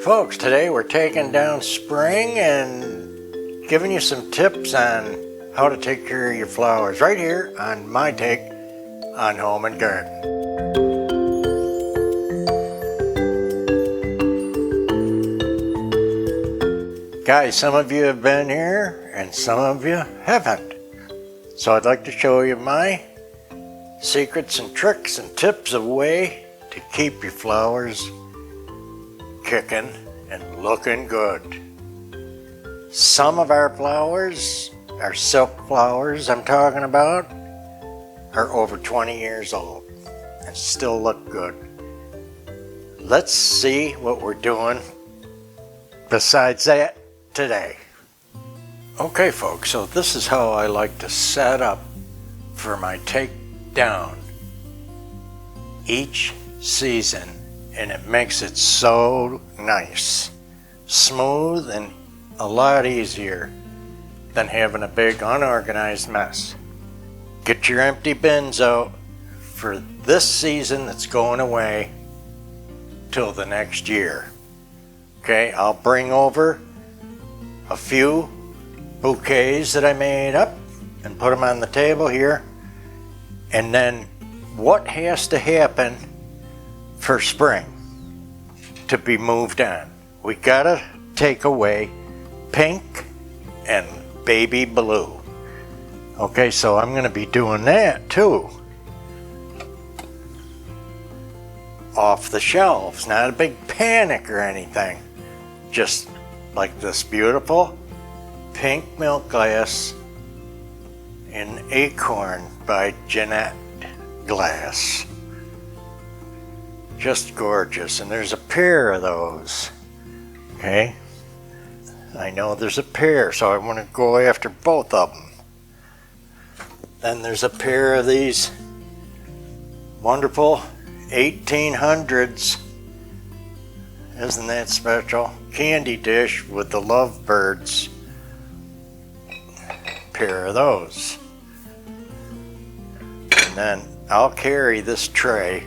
Folks, today we're taking down spring and giving you some tips on how to take care of your flowers right here on my take on home and garden. Guys, some of you have been here and some of you haven't. So I'd like to show you my secrets and tricks and tips of way to keep your flowers kicking and looking good. Some of our flowers, our silk flowers I'm talking about, are over 20 years old and still look good. Let's see what we're doing besides that today. Okay folks, so this is how I like to set up for my takedown each season, and it makes it so nice, smooth, and a lot easier than having a big unorganized mess. Get your empty bins out for this season that's going away till the next year. Okay, I'll bring over a few bouquets that I made up and put them on the table here. And then what has to happen for spring to be moved on? We gotta take away pink and baby blue. Okay, so I'm gonna be doing that too. Off the shelves, not a big panic or anything. Just like this beautiful pink milk glass in Acorn by Jeanette Glass. Just gorgeous, and there's a pair of those. Okay, I know there's a pair, so I want to go after both of them. Then there's a pair of these wonderful 1800s, isn't that special? Candy dish with the lovebirds. Pair of those. And then I'll carry this tray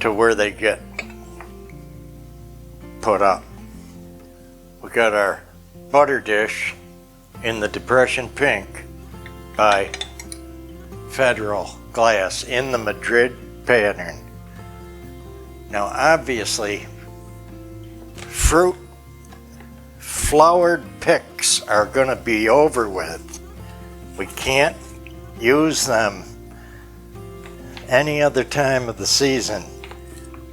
to where they get put up. We got our butter dish in the Depression Pink by Federal Glass in the Madrid pattern. Now obviously fruit flowered picks are going to be over with. We can't use them any other time of the season.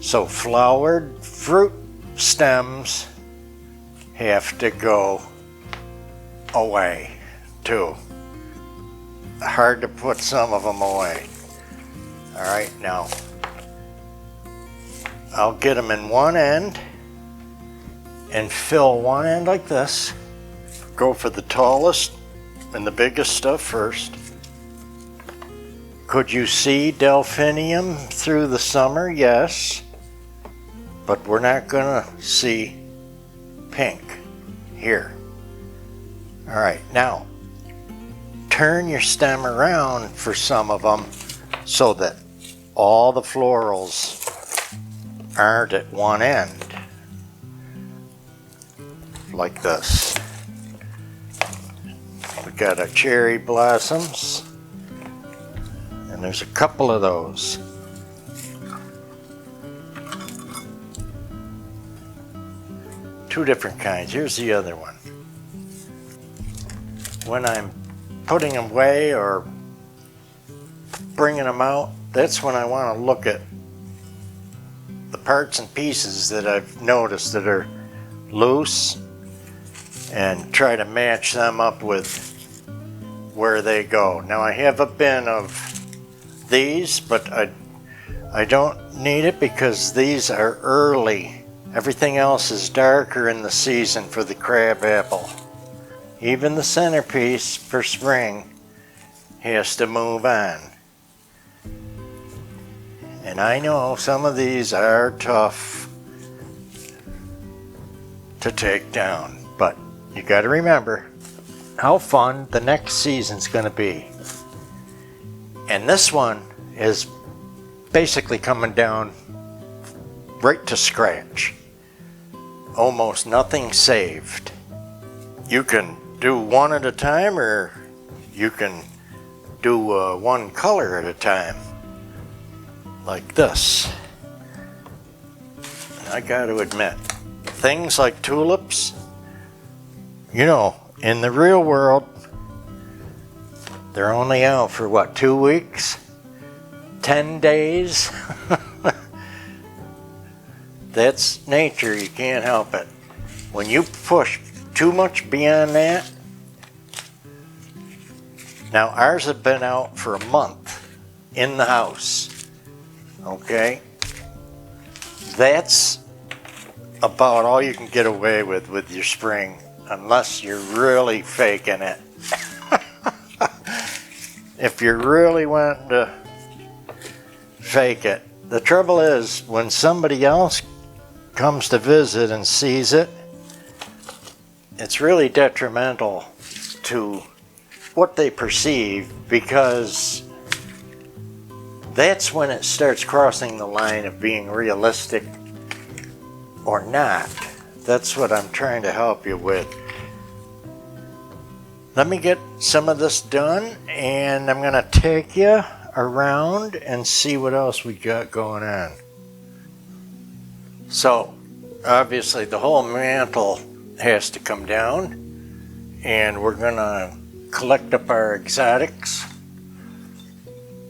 So flowered fruit stems have to go away too. Hard to put some of them away. All right, now I'll get them in one end and fill one end like this. Go for the tallest and the biggest stuff first. Could you see delphinium through the summer? Yes. But we're not gonna see pink here. All right, now turn your stem around for some of them so that all the florals aren't at one end. Like this. We got our cherry blossoms, and there's a couple of those. Two different kinds. Here's the other one. When I'm putting them away or bringing them out, that's when I want to look at the parts and pieces that I've noticed that are loose and try to match them up with where they go. Now I have a bin of these, but I don't need it because these are early. Everything else is darker in the season for the crab apple. Even the centerpiece for spring has to move on. And I know some of these are tough to take down, but you got to remember how fun the next season's going to be. And this one is basically coming down right to scratch. Almost nothing saved. You can do one at a time, or you can do one color at a time, like this. I got to admit, things like tulips, you know, in the real world, they're only out for what, 2 weeks? 10 days? That's nature, you can't help it. When you push too much beyond that, now ours have been out for a month in the house, okay? That's about all you can get away with your spring, unless you're really faking it. If you're really wanting to fake it, the trouble is when somebody else comes to visit and sees it, it's really detrimental to what they perceive, because that's when it starts crossing the line of being realistic or not. That's what I'm trying to help you with. Let me get some of this done, and I'm gonna take you around and see what else we got going on. So obviously the whole mantle has to come down, and we're gonna collect up our exotics,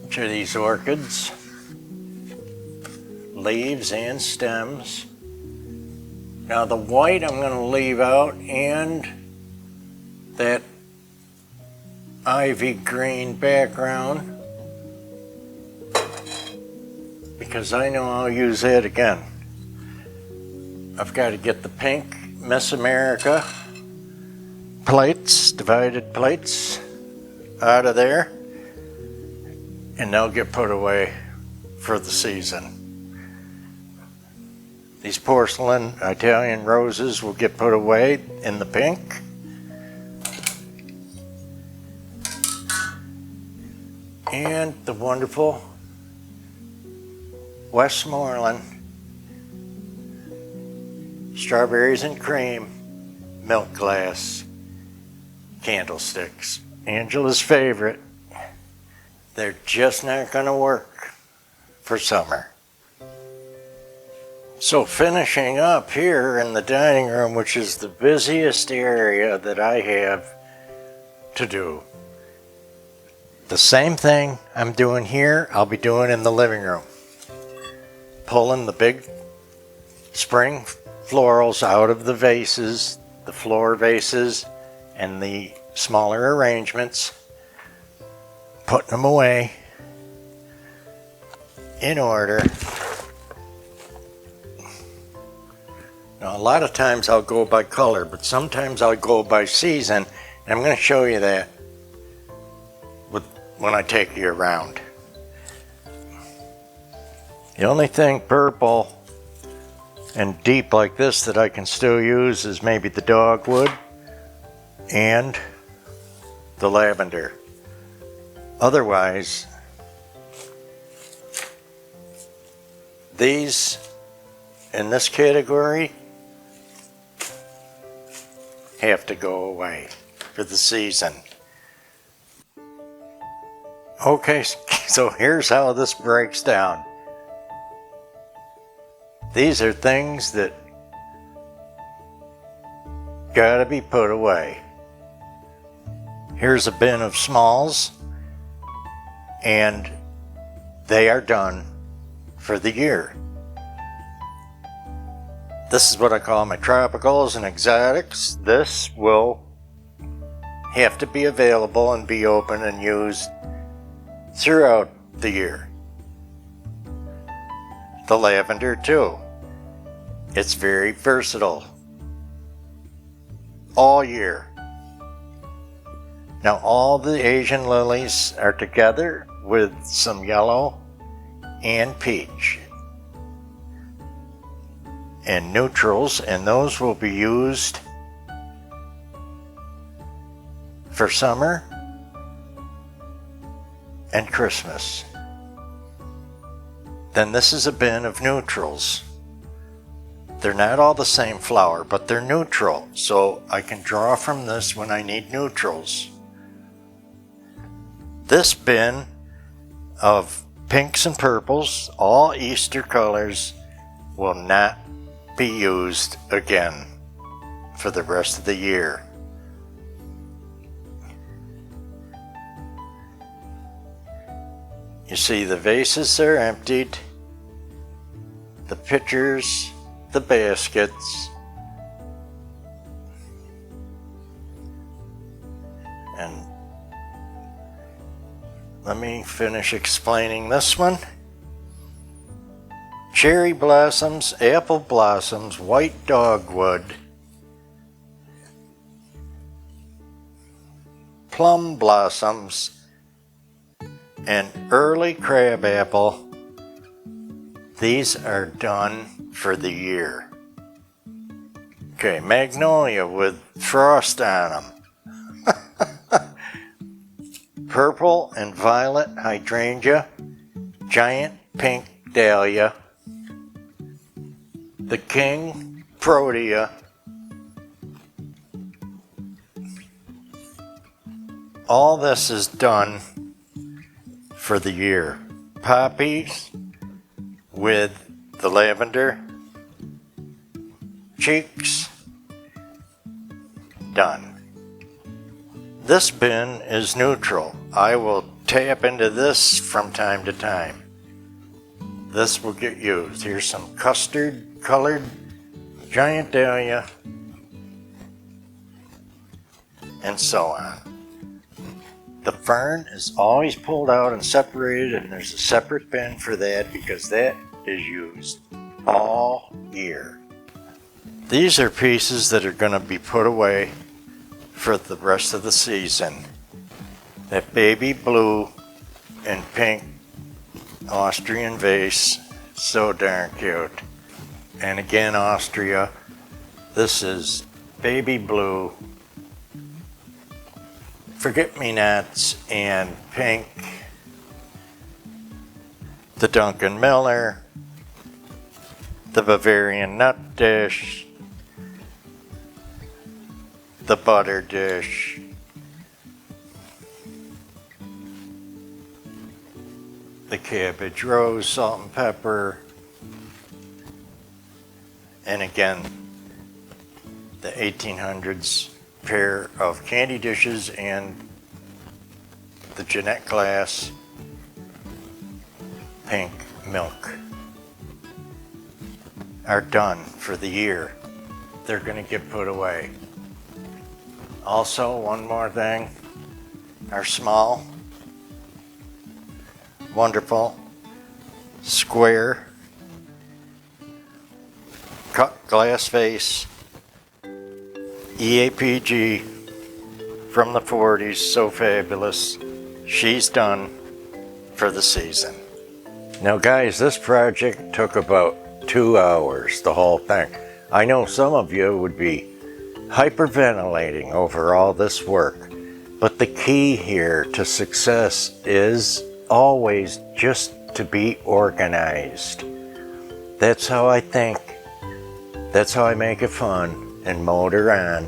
which are these orchids, leaves and stems. Now the white I'm gonna leave out, and that ivy green background, because I know I'll use that again. I've got to get the pink Miss America plates, divided plates, out of there, and they'll get put away for the season. These porcelain Italian roses will get put away in the pink. And the wonderful Westmoreland strawberries and cream milk glass candlesticks. Angela's favorite. They're just not going to work for summer. So finishing up here in the dining room, which is the busiest area that I have to do. The same thing I'm doing here, I'll be doing in the living room. Pulling the big spring florals out of the vases, the floor vases, and the smaller arrangements, putting them away in order. Now, a lot of times I'll go by color, but sometimes I'll go by season, and I'm going to show you that when I take you around. The only thing purple and deep like this that I can still use is maybe the dogwood and the lavender. Otherwise, these in this category have to go away for the season. Okay, so here's how this breaks down. These are things that gotta be put away. Here's a bin of smalls, and they are done for the year. This is what I call my tropicals and exotics. This will have to be available and be open and used throughout the year. The lavender too. It's very versatile all year. Now all the Asian lilies are together with some yellow and peach and neutrals, and those will be used for summer and Christmas. Then this is a bin of neutrals. They're not all the same flower, but they're neutral, so I can draw from this when I need neutrals. This bin of pinks and purples, all Easter colors, will not be used again for the rest of the year. You see the vases are emptied, the pitchers, the baskets, and let me finish explaining this one. Cherry blossoms, apple blossoms, white dogwood, plum blossoms, and early crabapple. These are done for the year. Okay, magnolia with frost on them. Purple and violet hydrangea, giant pink dahlia, the king protea, all this is done for the year. Poppies with the lavender, cheeks, done. This bin is neutral. I will tap into this from time to time. This will get used. Here's some custard colored giant dahlia, and so on. The fern is always pulled out and separated, and there's a separate bin for that because that is used all year. These are pieces that are going to be put away for the rest of the season. That baby blue and pink Austrian vase, so darn cute. And again, Austria. This is baby blue, forget-me-nots, and pink. The Duncan Miller, the Bavarian nut dish, the butter dish, the cabbage rose, salt and pepper, and again, the 1800s pair of candy dishes and the Jeanette glass pink milk are done for the year. They're going to get put away. Also, one more thing, our small, wonderful, square, cut glass vase, EAPG from the 40s, so fabulous. She's done for the season. Now guys, this project took about 2 hours, the whole thing. I know some of you would be hyperventilating over all this work, but the key here to success is always just to be organized. That's how I think. That's how I make it fun and motor on.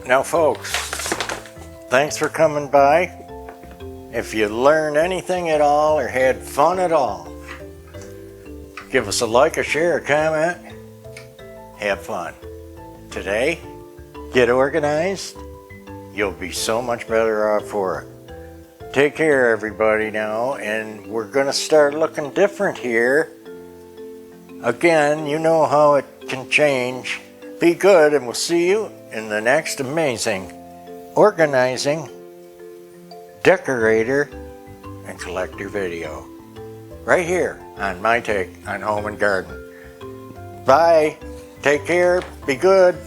Now folks, thanks for coming by. If you learned anything at all or had fun at all, give us a like, a share, a comment. Have fun. Today, get organized. You'll be so much better off for it. Take care, everybody, now, and we're going to start looking different here. Again, you know how it can change. Be good, and we'll see you in the next amazing organizing, decorator, and collector video. Right here on my take on home and garden. Bye. Take care. Be good.